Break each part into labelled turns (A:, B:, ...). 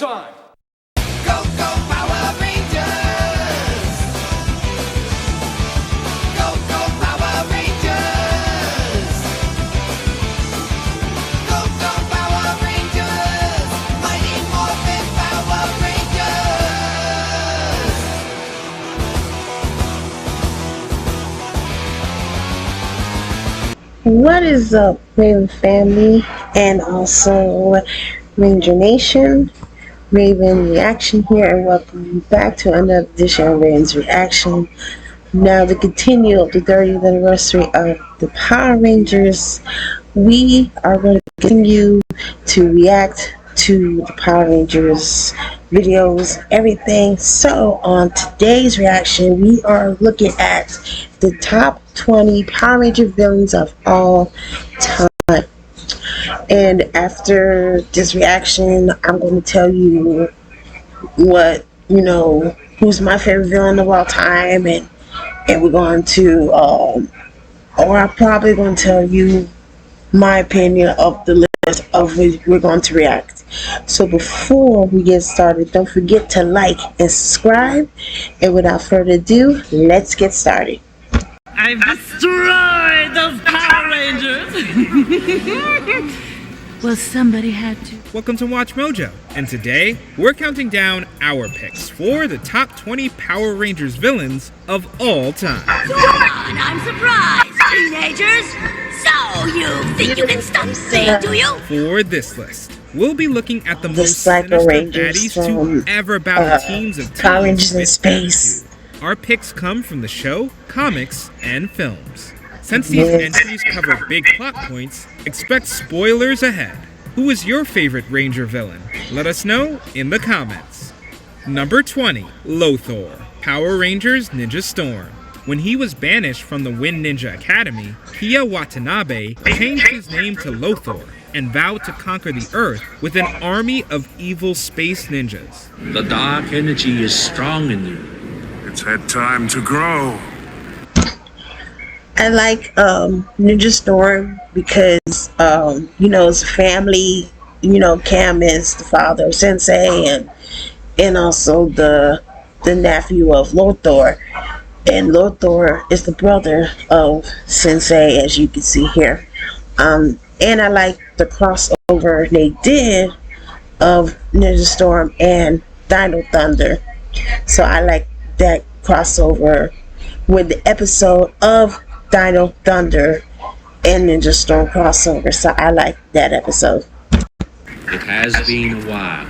A: time!
B: Go, go, Power Rangers! Go, go, Power Rangers! Go, go, Power Rangers! Mighty Morphin Power Rangers!
C: What is up, Raven family, and also Ranger Nation? Raven Reaction here, and welcome back to another edition of Raven's Reaction. Now, to continue of the 30th anniversary of the Power Rangers, we are going to continue to react to the Power Rangers videos, everything. So, on today's reaction, we are looking at the top 20 Power Ranger villains of all time. And after this reaction, I'm going to tell you what, who's my favorite villain of all time, and we're going to, or I'm probably going to tell you my opinion of the list of which we're going to react. So before we get started, don't forget to like and subscribe. And without further ado, let's get started.
D: I've destroyed those Power Rangers! Well, somebody had to.
E: Welcome to Watch Mojo, and today we're counting down our picks for the top 20 Power Rangers villains of all time.
F: Come on, I'm surprised, teenagers! So, you think you can stop me, do you?
E: For this list, we'll be looking at the most
C: Psycho
E: sinister
C: Rangers
E: baddies
C: from,
E: to ever battle teams of
C: Power
E: teens
C: Rangers in
E: with
C: Space.
E: attitude. Our picks come from the show, comics, and films. Since these entries cover big plot points, expect spoilers ahead. Who is your favorite Ranger villain? Let us know in the comments. Number 20, Lothor, Power Rangers Ninja Storm. When he was banished from the Wind Ninja Academy, Kia Watanabe changed his name to Lothor and vowed to conquer the Earth with an army of evil space ninjas.
G: The dark energy is strong in you.
H: It's had time to grow.
C: I like Ninja Storm because it's a family. Cam is the father of Sensei, and also the nephew of Lothor, and Lothor is the brother of Sensei, as you can see here. And I like the crossover they did of Ninja Storm and Dino Thunder. So I like that crossover with the episode of Dino Thunder and Ninja Storm crossover. So I like that episode.
G: It has been a while.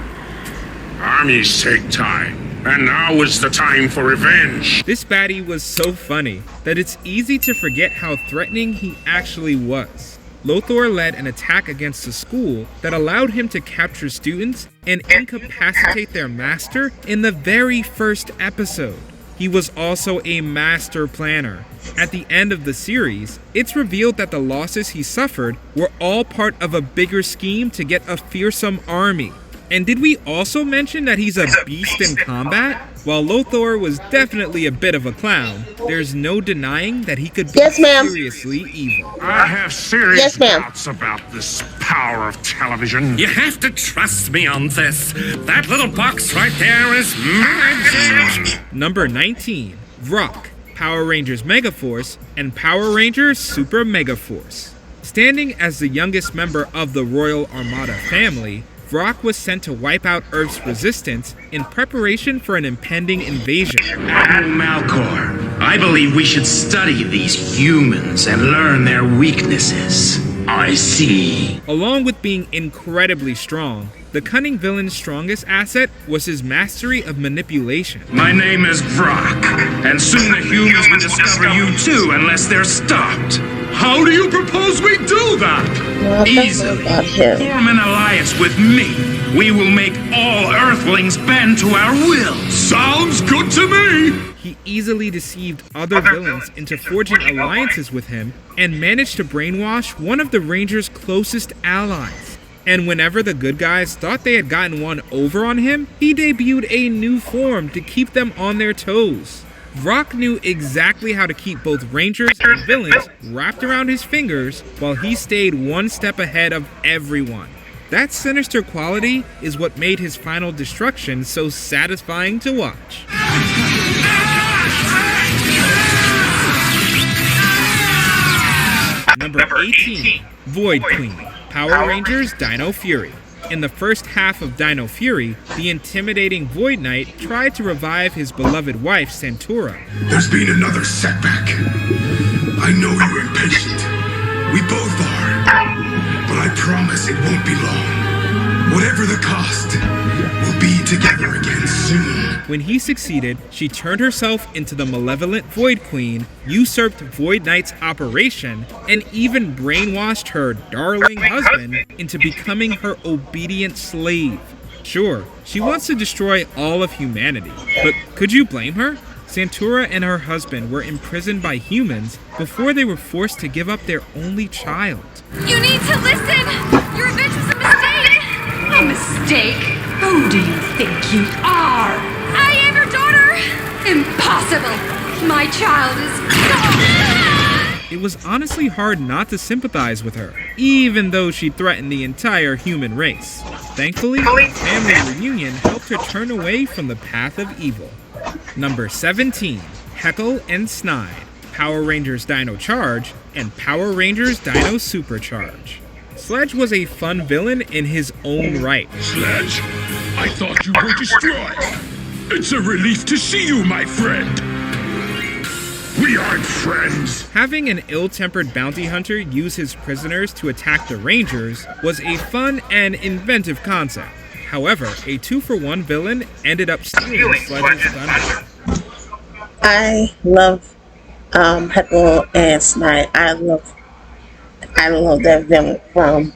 H: Armies take time, and now is the time for revenge.
E: This baddie was so funny that it's easy to forget how threatening he actually was. Lothor led an attack against a school that allowed him to capture students and incapacitate their master in the very first episode. He was also a master planner. At the end of the series, it's revealed that the losses he suffered were all part of a bigger scheme to get a fearsome army. And did we also mention that he's a beast in combat? While Lothor was definitely a bit of a clown, there's no denying that he could be seriously evil.
H: I have serious doubts about this power of television.
I: You have to trust me on this. That little box right there is magic.
E: Number 19, Vrock, Power Rangers Megaforce and Power Rangers Super Megaforce. Standing as the youngest member of the Royal Armada family, Vrock was sent to wipe out Earth's resistance in preparation for an impending invasion.
I: Admiral Malkor, I believe we should study these humans and learn their weaknesses. I see.
E: Along with being incredibly strong, the cunning villain's strongest asset was his mastery of manipulation.
I: My name is Vrock, and soon the humans will discover you too unless they're stopped. How do you propose we do that? Easily. Form an alliance with me. We will make all Earthlings bend to our will. Sounds good to me.
E: He easily deceived other villains into forging alliances with him and managed to brainwash one of the Rangers' closest allies. And whenever the good guys thought they had gotten one over on him, he debuted a new form to keep them on their toes. Vrock knew exactly how to keep both Rangers and villains wrapped around his fingers while he stayed one step ahead of everyone. That sinister quality is what made his final destruction so satisfying to watch. Number 18, Void Queen, Power Rangers Dino Fury. In the first half of Dino Fury, the intimidating Void Knight tried to revive his beloved wife, Santura.
I: There's been another setback. I know you're impatient. We both are. But I promise it won't be long. Whatever the cost, we'll be together again soon.
E: When he succeeded, she turned herself into the malevolent Void Queen, usurped Void Knight's operation, and even brainwashed her darling husband into becoming her obedient slave. Sure, she wants to destroy all of humanity, but could you blame her? Santura and her husband were imprisoned by humans before they were forced to give up their only child.
F: You need to listen! Your revenge was a mistake!
A: A mistake? Who do you think you are?
F: I am your daughter!
A: Impossible! My child is gone!
E: It was honestly hard not to sympathize with her, even though she threatened the entire human race. Thankfully, family reunion helped her turn away from the path of evil. Number 17, Heckle and Snide, Power Rangers Dino Charge, and Power Rangers Dino Supercharge. Sledge was a fun villain in his own right.
I: Sledge, I thought you were destroyed. It's a relief to see you, my friend. We aren't friends.
E: Having an ill-tempered bounty hunter use his prisoners to attack the Rangers was a fun and inventive concept. However, a 2-for-1 villain ended up stealing Sledge's thunder.
C: I love Heckle and Snide. I love that villain from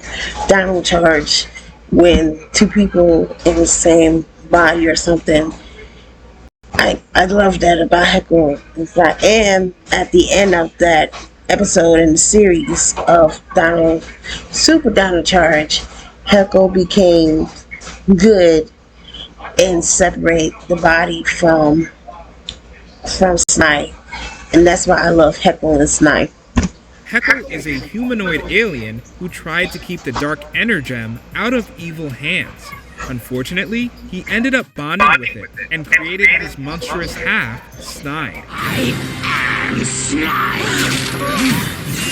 C: Dino Charge when two people in the same body or something. I love that about Heckle and Snide. And at the end of that episode in the series of Super Dino Charge, Heckle became good and separate the body from Snide, and that's why I love Heckle and Snide.
E: Heckle is a humanoid alien who tried to keep the Dark Energem out of evil hands. Unfortunately, he ended up bonding with it and created his monstrous half, Snide.
I: I am Snide.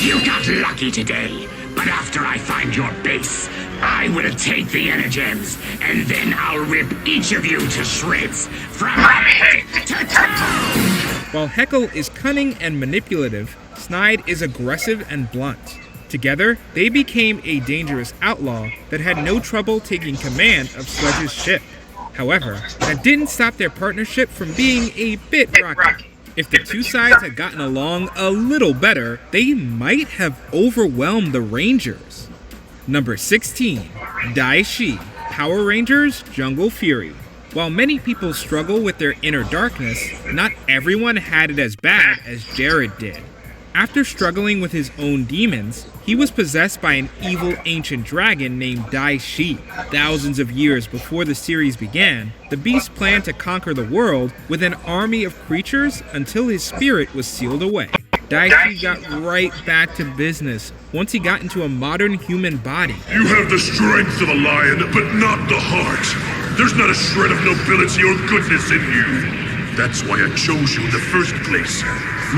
I: You got lucky today, but after I find your base, I will take the Energems, and then I'll rip each of you to shreds, from head to toe!
E: While Heckle is cunning and manipulative, Snide is aggressive and blunt. Together, they became a dangerous outlaw that had no trouble taking command of Sledge's ship. However, that didn't stop their partnership from being a bit rocky. If the two sides had gotten along a little better, they might have overwhelmed the Rangers. Number 16, Daishi, Power Rangers Jungle Fury. While many people struggle with their inner darkness, not everyone had it as bad as Jared did. After struggling with his own demons, he was possessed by an evil ancient dragon named Daishi. Thousands of years before the series began, the beast planned to conquer the world with an army of creatures until his spirit was sealed away. Daishi got right back to business once he got into a modern human body.
I: You have the strength of a lion, but not the heart. There's not a shred of nobility or goodness in you. That's why I chose you in the first place.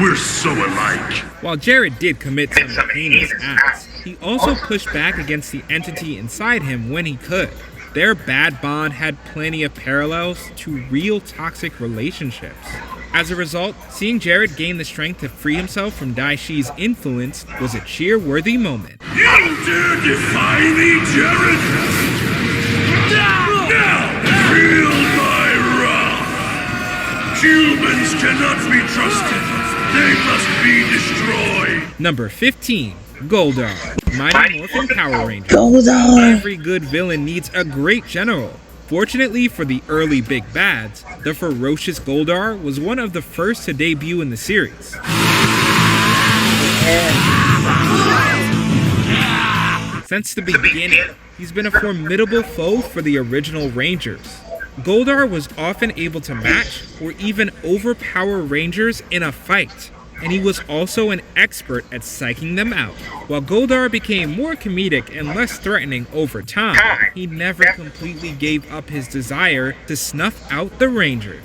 I: We're so alike.
E: While Jared did commit some heinous acts, he also pushed back against the entity inside him when he could. Their bad bond had plenty of parallels to real toxic relationships. As a result, seeing Jared gain the strength to free himself from Daishi's influence was a cheer-worthy moment.
I: You dare defy me, Jared? Now, feel my wrath! Humans cannot be trusted. They must be destroyed.
E: Number 15, Goldar, Mighty Morphin Power Ranger.
C: Goldar!
E: Every good villain needs a great general. Fortunately for the early big bads, the ferocious Goldar was one of the first to debut in the series. Since the beginning, he's been a formidable foe for the original Rangers. Goldar was often able to match or even overpower Rangers in a fight. and he was also an expert at psyching them out. While Goldar became more comedic and less threatening over time, he never completely gave up his desire to snuff out the Rangers.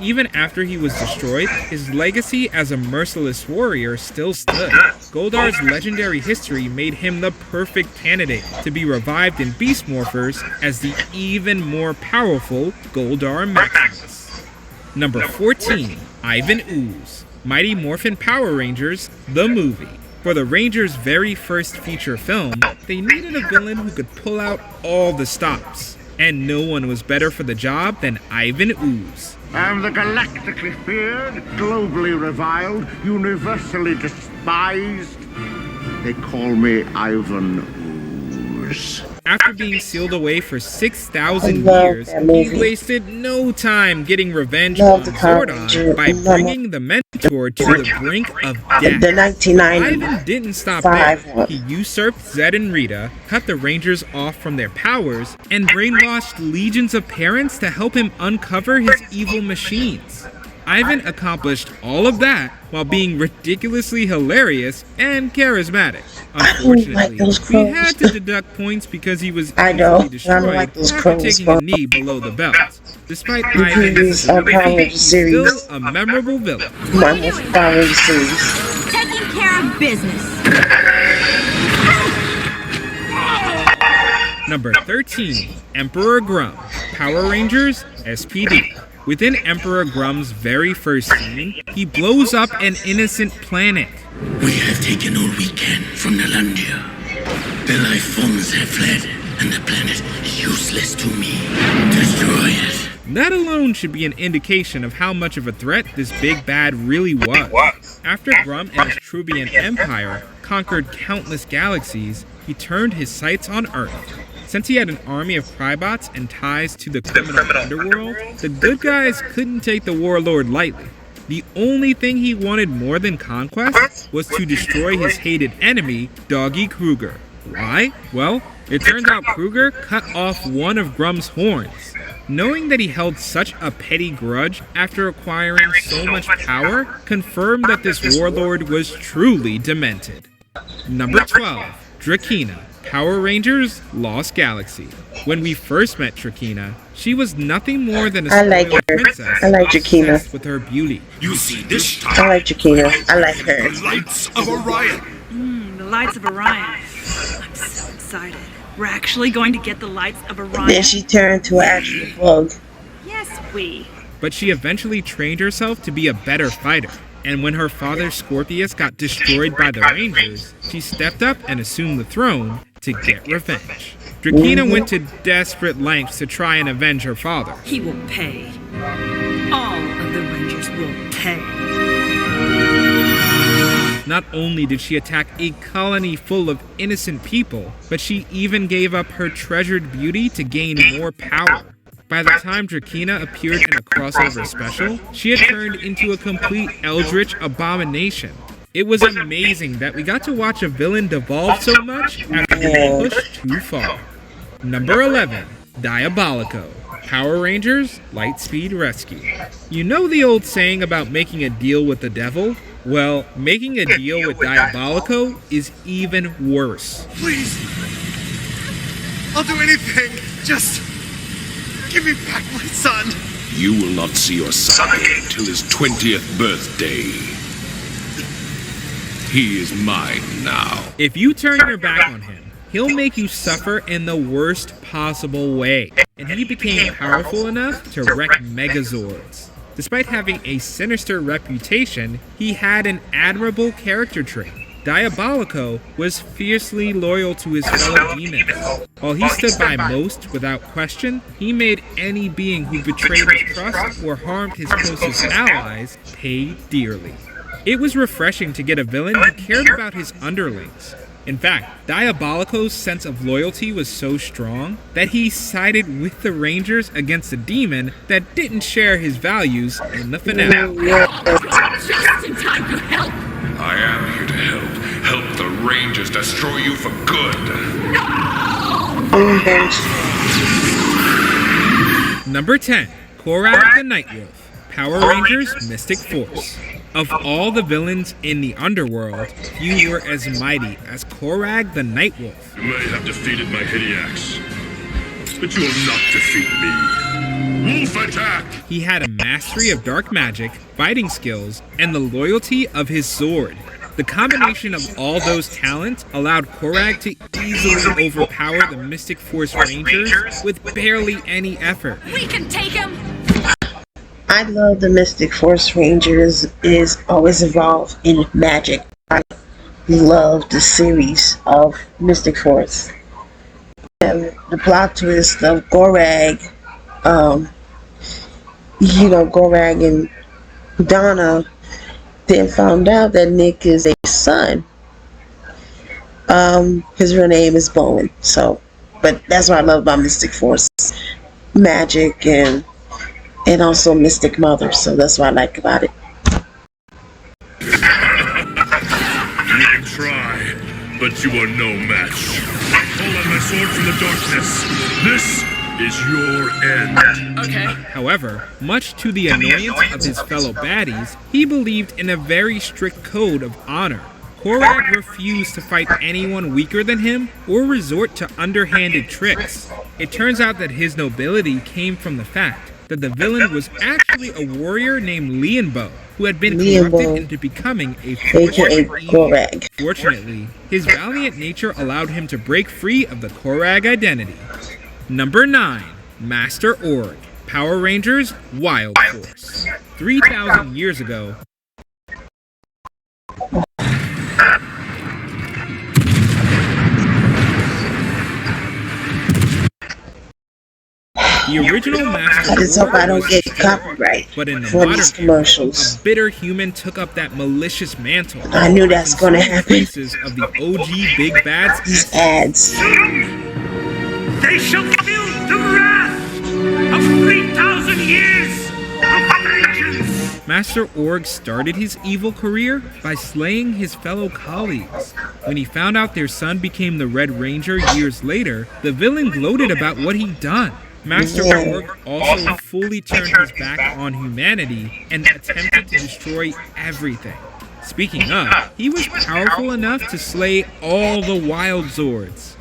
E: Even after he was destroyed, his legacy as a merciless warrior still stood. Goldar's legendary history made him the perfect candidate to be revived in Beast Morphers as the even more powerful Goldar Maximus. Number 14, Ivan Ooze, Mighty Morphin Power Rangers, the movie. For the Rangers' very first feature film, they needed a villain who could pull out all the stops. And no one was better for the job than Ivan Ooze.
J: I'm the galactically feared, globally reviled, universally despised. They call me Ivan Ooze.
E: After being sealed away for 6,000 years, he wasted no time getting revenge on Zordon by bringing the Mentor to the brink of death.
C: The 1990
E: Ivan didn't stop there. He usurped Zed and Rita, cut the Rangers off from their powers, and brainwashed legions of parents to help him uncover his evil machines. Ivan accomplished all of that while being ridiculously hilarious and charismatic. Unfortunately, we had to deduct points because he was easily destroyed after taking a knee below the belt. Despite Ivan's disability, he's still a memorable villain.
F: Taking care of business.
E: Number 13, Emperor Grum, Power Rangers, SPD. Within Emperor Grum's very first scene, he blows up an innocent planet.
K: We have taken all we can from Nalandia. The life forms have fled, and the planet is useless to me. Destroy it.
E: That alone should be an indication of how much of a threat this big bad really was. After Grum and his Trubian Empire conquered countless galaxies, he turned his sights on Earth. Since he had an army of Crybots and ties to the criminal underworld, the good guys couldn't take the warlord lightly. The only thing he wanted more than conquest was to destroy his hated enemy, Doggy Kruger. Why? Well, it turns out Kruger cut off one of Grum's horns. Knowing that he held such a petty grudge after acquiring so much power confirmed that this warlord was truly demented. Number 12, Drakina, Power Rangers, Lost Galaxy. When we first met Drakina, she was nothing more than a spoiled princess obsessed with her beauty.
I: You see this time.
C: I like Drakina. I like her.
I: The lights of Orion.
D: The lights of Orion. I'm so excited. We're actually going to get the lights of Orion.
C: Then she turned to an actual bug.
D: Yes, we.
E: But she eventually trained herself to be a better fighter. And when her father Scorpius got destroyed by the Rangers, she stepped up and assumed the throne to get revenge. Drakina went to desperate lengths to try and avenge her father.
D: He will pay. All of the Rangers will pay.
E: Not only did she attack a colony full of innocent people, but she even gave up her treasured beauty to gain more power. By the time Drakina appeared in a crossover special, she had turned into a complete eldritch abomination. It was amazing that we got to watch a villain devolve so much after being pushed too far. Number 11, Diabolico, Power Rangers, Lightspeed Rescue. You know the old saying about making a deal with the devil? Well, making a deal with Diabolico is even worse.
L: Please, I'll do anything. Just give me back my son.
I: You will not see your son again till his 20th birthday. He is mine now.
E: If you turn your back on him, he'll make you suffer in the worst possible way. And he became powerful enough to wreck Megazords. Despite having a sinister reputation, he had an admirable character trait. Diabolico was fiercely loyal to his fellow demons. While he stood by most without question, he made any being who betrayed his trust or harmed his closest allies pay dearly. It was refreshing to get a villain who cared about his underlings. In fact, Diabolico's sense of loyalty was so strong that he sided with the Rangers against a demon that didn't share his values in the finale.
F: Just in time to help.
I: I am here to help. Help the Rangers destroy you for good.
F: No!
E: Number 10. Korag the Nightwolf, Power Rangers Mystic Force. Of all the villains in the underworld, few were as mighty as Korag the Nightwolf.
I: You may have defeated my Hideax, but you will not defeat me. Wolf attack!
E: He had a mastery of dark magic, fighting skills, and the loyalty of his sword. The combination of all those talents allowed Korag to easily overpower the Mystic Force Rangers with barely any effort.
A: We can take him!
C: I love the Mystic Force Rangers is always involved in magic. I love the series of Mystic Force. And the plot twist of Korag, Korag and Donna then found out that Nick is a son. His real name is Bowen. But that's what I love about Mystic Force. Magic and also Mystic Mother. So that's what I like about it.
I: You can try, but you are no match. Pull out my sword from the darkness. This is your end.
A: Okay.
E: However, much to the annoyance of his fellow baddies, he believed in a very strict code of honor. Korag refused to fight anyone weaker than him or resort to underhanded tricks. It turns out that his nobility came from the fact that the villain was actually a warrior named Lianbo, who had been corrupted into becoming a
C: Korag.
E: Fortunately, his valiant nature allowed him to break free of the Korag identity. Number 9. Master Org, Power Rangers Wild Force. 3,000 years ago, the original Master
C: I just hope I don't
E: was
C: get
E: destroyed,
C: copyright
E: but in the
C: for
E: modern
C: these
E: era,
C: commercials.
E: a bitter human took up that malicious mantle.
C: I knew that's gonna happen.
E: Traces of the OG Big Bad's
C: These ads.
I: They shall feel the wrath of 3,000 years of vengeance.
E: Master Org started his evil career by slaying his fellow colleagues. When he found out their son became the Red Ranger years later, the villain gloated about what he'd done. Master Org also fully turned his back on humanity and attempted to destroy everything. Speaking of, he was powerful enough to slay all the Wild Zords.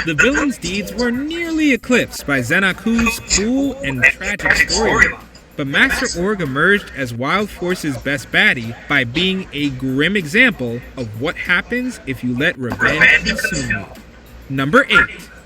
E: The villain's deeds were nearly eclipsed by Zenaku's cool and tragic storyline. But Master Org emerged as Wild Force's best baddie by being a grim example of what happens if you let revenge consume you. Number 8.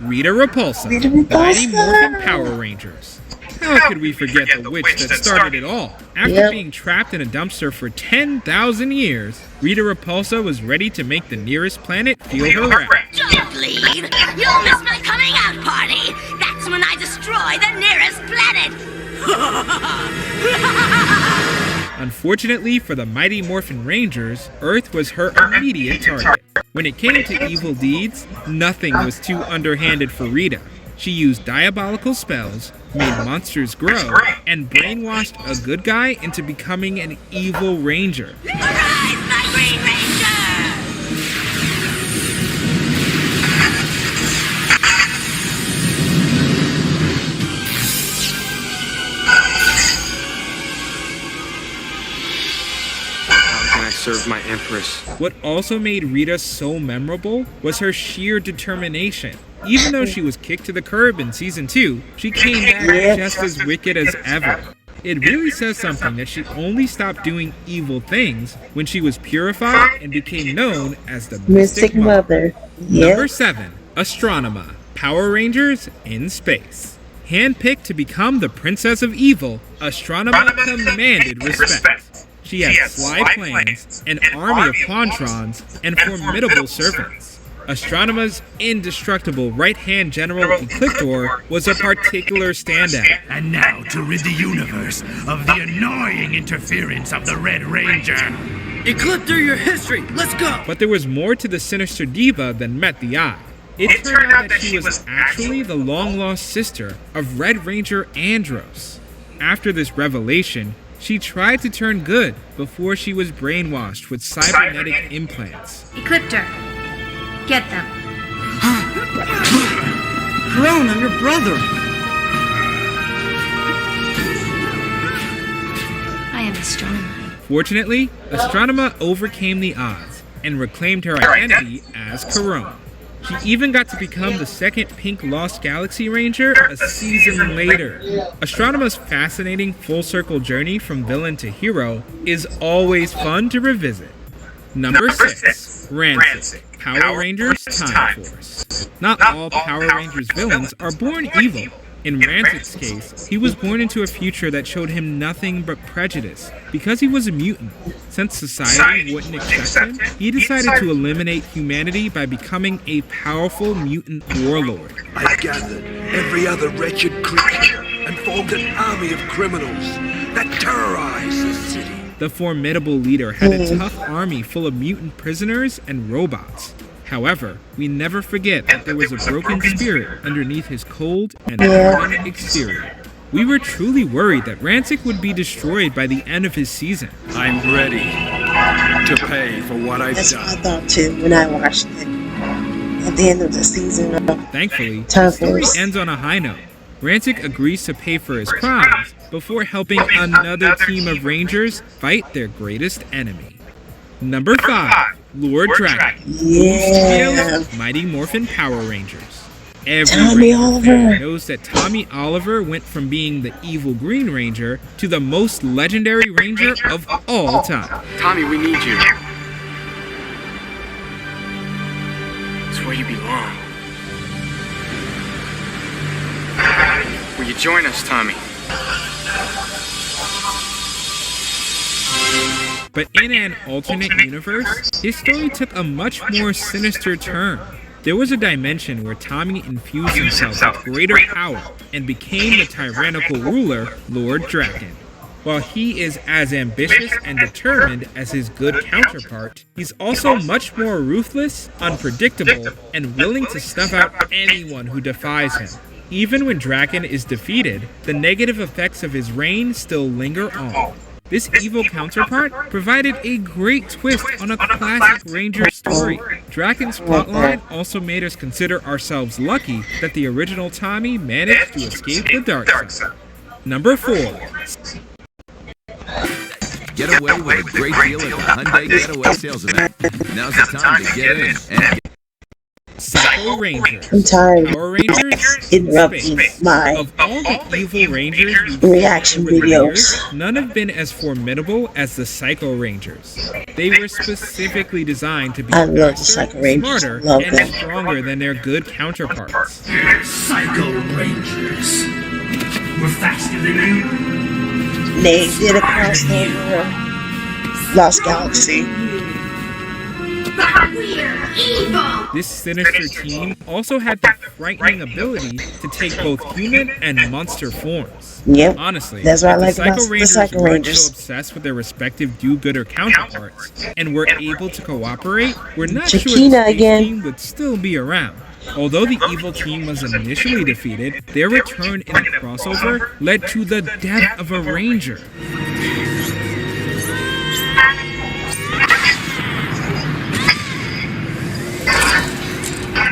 E: Rita Repulsa, the Mighty Morphin Power Rangers. How could we forget the witch that started it all? After being trapped in a dumpster for 10,000 years, Rita Repulsa was ready to make the nearest planet feel her wrath.
F: Don't leave! You'll miss my coming out party! That's when I destroy the nearest planet!
E: Unfortunately for the Mighty Morphin Rangers, Earth was her immediate target. When it came to evil deeds, nothing was too underhanded for Rita. She used diabolical spells, made monsters grow, and brainwashed a good guy into becoming an evil ranger.
F: Arise, my Green Ranger!
M: Serve my Empress.
E: What also made Rita so memorable was her sheer determination. Even though she was kicked to the curb in Season 2, she came back just as wicked as ever. It really says something that she only stopped doing evil things when she was purified and became known as the Mystic Mother. Number 7. Astronema, Power Rangers in Space. Handpicked to become the Princess of Evil, Astronema commanded respect. She had sly plans, an army of Pontrons, and formidable servants. Astronema's indestructible right-hand general Ecliptor was a particular standout.
K: And now to rid the universe of the annoying interference of the Red Ranger.
N: Ecliptor your history! Let's go!
E: But there was more to the sinister diva than met the eye. It turned out that she was actually the long-lost sister of Red Ranger Andros. After this revelation, She tried to turn good before she was brainwashed with cybernetic implants.
A: Ecliptor. Get them.
N: Crone, I'm your brother.
A: I am Astronema.
E: Fortunately, Astronema overcame the odds and reclaimed her identity as Corone. She even got to become the second Pink Lost Galaxy Ranger a season later. Astronema's fascinating full-circle journey from villain to hero is always fun to revisit. Number 6. Rancid, Power Rangers Time Force. Not all Power Rangers villains are born evil. In Rancid's case, he was born into a future that showed him nothing but prejudice. Because he was a mutant, since society wouldn't accept him, he decided to eliminate humanity by becoming a powerful mutant warlord.
O: I gathered every other wretched creature and formed an army of criminals that terrorized the city.
E: The formidable leader had a tough army full of mutant prisoners and robots. However, we never forget that there was a broken spirit underneath his cold and hard exterior. We were truly worried that Rancid would be destroyed by the end of his season.
O: I'm ready to pay for what I've
C: That's
O: done.
C: what I thought too when I watched it. At the end of the season of
E: Thankfully,
C: Time
E: the story
C: Force.
E: ends on a high note. Rancid agrees to pay for his crimes before helping another team of Rangers fight their greatest enemy. Number 5. Lord Dragon.
C: Yeah.
E: Mighty Morphin Power Rangers. Every
C: Tommy
E: Ranger
C: Oliver.
E: fan knows that Tommy Oliver went from being the evil Green Ranger to the most legendary Ranger of all time.
M: Tommy, we need you. It's where you belong. Will you join us, Tommy?
E: But in an alternate universe, his story took a much more sinister turn. There was a dimension where Tommy infused himself with greater power and became the tyrannical ruler, Lord Draken. While he is as ambitious and determined as his good counterpart, he's also much more ruthless, unpredictable, and willing to snuff out anyone who defies him. Even when Draken is defeated, the negative effects of his reign still linger on. This evil counterpart provided a great twist on a classic Ranger story. Draken's plotline also made us consider ourselves lucky that the original Tommy managed to escape the dark side. Number 4.
P: Get away with a great deal at the Hyundai Getaway Sales Event. Now's the time to get in and
E: Psycho Rangers.
C: I'm tired
E: Power Rangers
C: interrupting my
E: Of all the evil Rangers we've
C: reaction
E: seen over the
C: videos.
E: years, none have been as formidable as the Psycho Rangers. They were specifically designed to be
C: I love the
E: faster,
C: Psycho Rangers.
E: smarter,
C: Love
E: and
C: them.
E: stronger than their good counterparts.
K: Psycho Rangers. We're faster than you.
C: They did a crossover. Lost Galaxy.
E: This sinister team also had the frightening ability to take both human and monster forms.
C: Yep.
E: Honestly,
C: That's what I like
E: the
C: about
E: Psycho
C: the
E: Rangers
C: Psycho
E: weren't
C: Rangers.
E: so obsessed with their respective do-gooder counterparts and were able to cooperate, we're not sure
C: Chiquina
E: the space
C: again.
E: team would still be around. Although the evil team was initially defeated, their return in the crossover led to the death of a Ranger.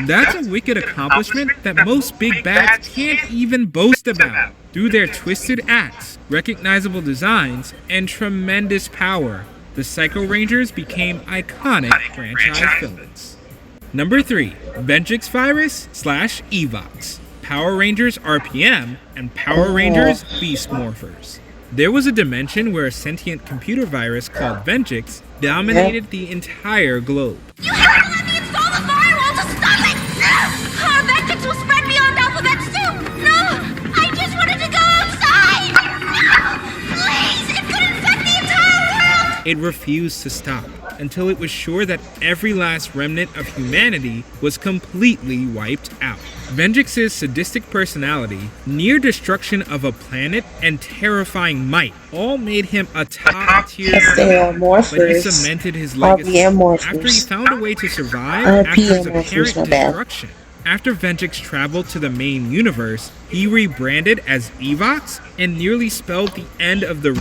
E: That's a wicked accomplishment that most big bads can't even boast about. Through their twisted acts, recognizable designs, and tremendous power, the Psycho Rangers became iconic franchise villains. Number 3. Venjix Virus / Evox. Power Rangers RPM and Power Rangers Beast Morphers. There was a dimension where a sentient computer virus called Venjix dominated the entire globe.
F: You have to let me install the firewall to stop it! No! Our vengeance will spread beyond Alphabet Soup! No! I just wanted to go outside! No! Please! It could infect the entire world!
E: It refused to stop until it was sure that every last remnant of humanity was completely wiped out. Venjix's sadistic personality, near destruction of a planet, and terrifying might all made him a top-tier villain, but he
C: Morphers.
E: cemented his legacy
C: RPM
E: after he
C: Morphers.
E: found a way to survive after
C: RPM
E: his
C: Morphers,
E: apparent
C: my bad.
E: destruction. After Venjix traveled to the main universe, he rebranded as Evox and nearly spelled the end of the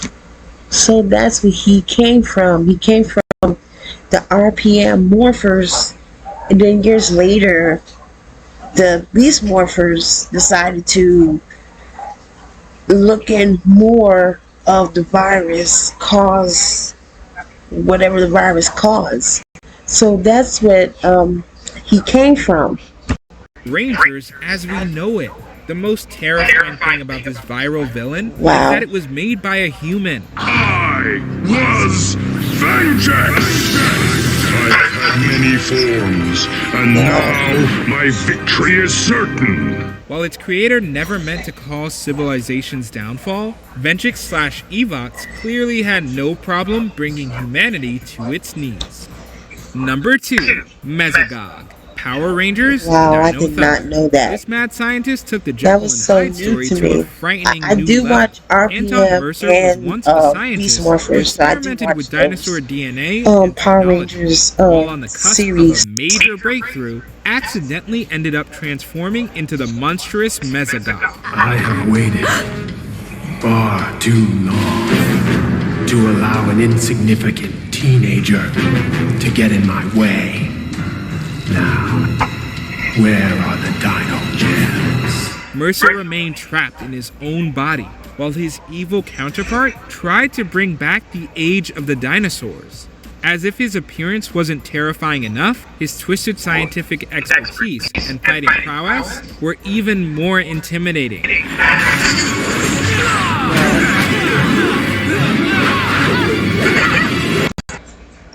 C: So that's where he came from. He came from the RPM Morphers, and then years later, the Beast Morphers decided to look in more of the virus, cause whatever the virus caused. So that's what he came from.
E: Rangers as we know it. The most terrifying thing about this viral villain is
C: Wow.
E: that it was made by a human.
H: I was vengeance! I've had many forms, and now my victory is certain.
E: While its creator never meant to cause civilization's downfall, Venjix/Evox clearly had no problem bringing humanity to its knees. Number 2, Mesogog. Power Rangers?
C: Wow, I
E: Dino
C: did not
E: Thunder.
C: know that.
E: This mad scientist took the
C: That
E: Jekyll
C: was
E: and
C: so
E: Hyde
C: new
E: story
C: to
E: to
C: me.
E: a frightening
C: I
E: new
C: do
E: level.
C: watch
E: Anton
C: RPM
E: Mercer was
C: and
E: once a scientist
C: Beast
E: who
C: Morphers, so I do
E: experimented
C: watch
E: with
C: those.
E: dinosaur DNA and
C: Power
E: technology,
C: Rangers
E: while on the cusp
C: series.
E: of a major breakthrough, accidentally ended up transforming into the monstrous Mesogog.
Q: I have waited far too long to allow an insignificant teenager to get in my way. Now, where are the Dino Gems?
E: Mercer remained trapped in his own body, while his evil counterpart tried to bring back the age of the dinosaurs. As if his appearance wasn't terrifying enough, his twisted scientific expertise and fighting prowess were even more intimidating.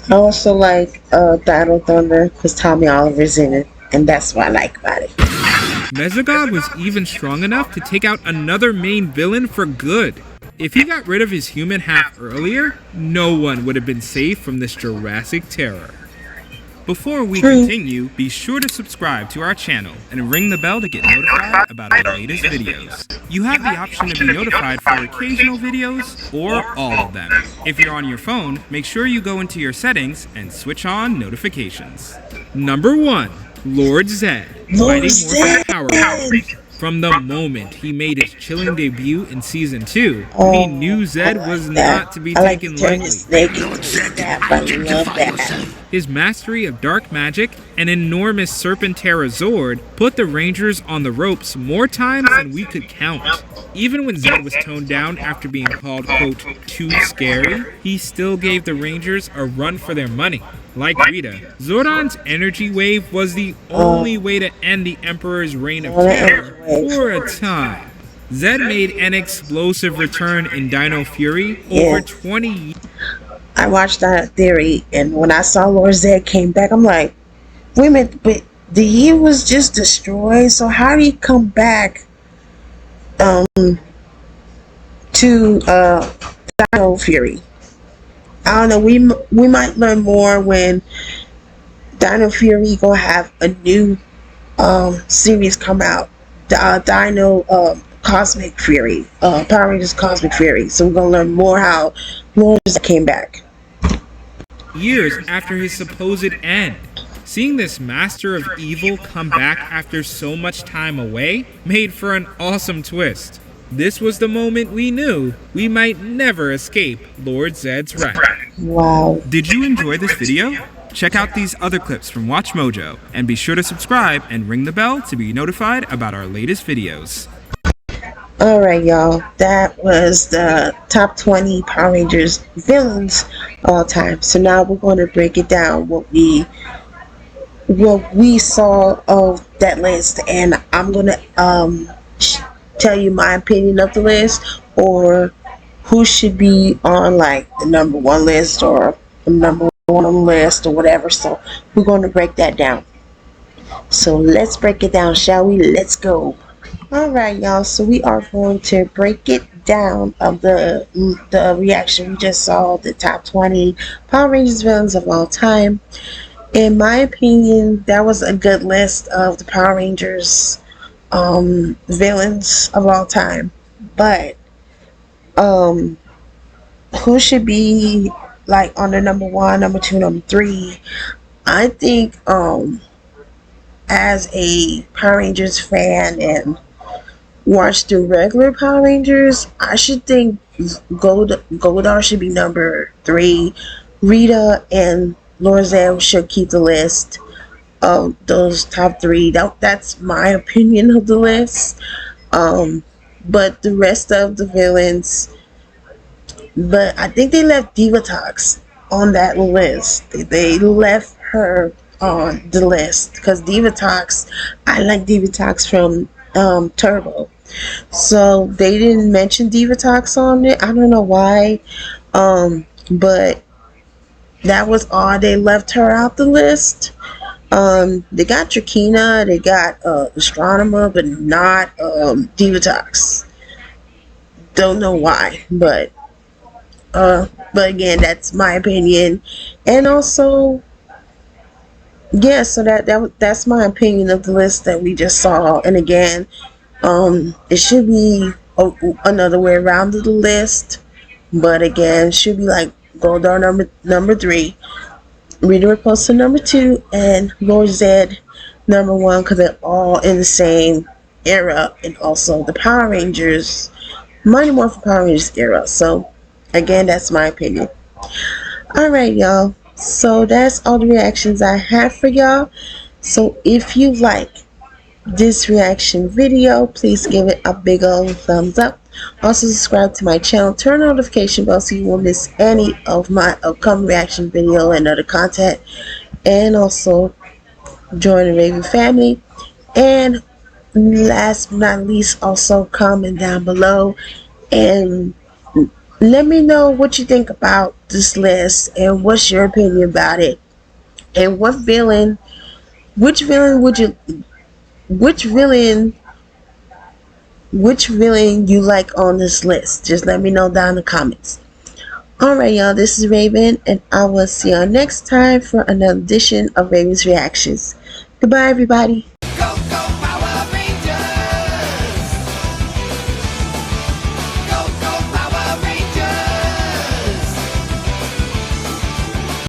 C: I also like Dino Thunder because Tommy Oliver's in it, and that's what I like about it.
E: Mesogog was even strong enough to take out another main villain for good. If he got rid of his human half earlier, no one would have been safe from this Jurassic terror. Before we continue, be sure to subscribe to our channel and ring the bell to get notified about our latest videos. You have the option to be notified for occasional videos or all of them. If you're on your phone, make sure you go into your settings and switch on notifications. Number 1, Lord Zed, Mighty Morphin Power Rangers. From the moment he made his chilling debut in Season 2, we knew Zed was not to be taken lightly. His mastery of dark magic and enormous Serpentera Zord put the Rangers on the ropes more times than we could count. Even when Zed was toned down after being called, quote, too scary, he still gave the Rangers a run for their money. Like Rita, Zordon's energy wave was the only way to end the Emperor's reign of terror for a time. Zed made an explosive return in Dino Fury over 20 years.
C: I watched that theory, and when I saw Lord Zed came back, I'm like, wait a minute, but the year was just destroyed, so how did he come back to Dino Fury? I don't know, we might learn more when Dino Fury gonna have a new series come out, Dino Cosmic Fury, Power Rangers Cosmic Fury. So we're gonna learn more how Lord Zed came back.
E: Years after his supposed end. Seeing this master of evil come back after so much time away made for an awesome twist. This was the moment we knew we might never escape Lord Zed's wrath.
C: Wow.
E: Did you enjoy this video? Check out these other clips from Watch Mojo and be sure to subscribe and ring the bell to be notified about our latest videos.
C: Alright, y'all, that was the top 20 Power Rangers villains all time. So now we're going to break it down, what we saw of that list, and I'm going to tell you my opinion of the list, or who should be on like the number 1 list or the number 1 list or whatever. So we're going to break that down. So let's break it down, shall we? Let's go. Alright, y'all, so we are going to break it down of the reaction. We just saw the top 20 Power Rangers villains of all time. In my opinion, that was a good list of the Power Rangers villains of all time. But who should be like on the number 1, number 2, number 3? I think as a Power Rangers fan and watch the regular Power Rangers, I should think Goldar should be number 3. Rita and Lord Zed should keep the list of those top 3. That's my opinion of the list. But the rest of the villains, but I think they left Divatox on that list. They left her on the list because Divatox, I like Divatox from Turbo, so they didn't mention Divatox on it. I don't know why, but that was odd. They left her out the list. They got Drakena, they got Astronomer, but not Divatox. Don't know why, but again, that's my opinion. And also, yeah, so that's my opinion of the list that we just saw. And again, it should be another way around to the list, but again, it should be like Goldar number 3, Rita Repulsa number 2, and Lord Zed number 1, because they're all in the same era, and also the Power Rangers, Mighty Morphin Power Rangers era. So again, that's my opinion. Alright, y'all, so that's all the reactions I have for y'all. So if you like this reaction video, please give it a big old thumbs up. Also subscribe to my channel, turn on notification bell so you won't miss any of my upcoming reaction video and other content, and also join the Raven family. And last but not least, also comment down below and let me know what you think about this list and what's your opinion about it, and which villain you like on this list. Just let me know down in the comments. Alright, y'all, this is Raven, and I will see y'all next time for another edition of Raven's Reactions. Goodbye, everybody.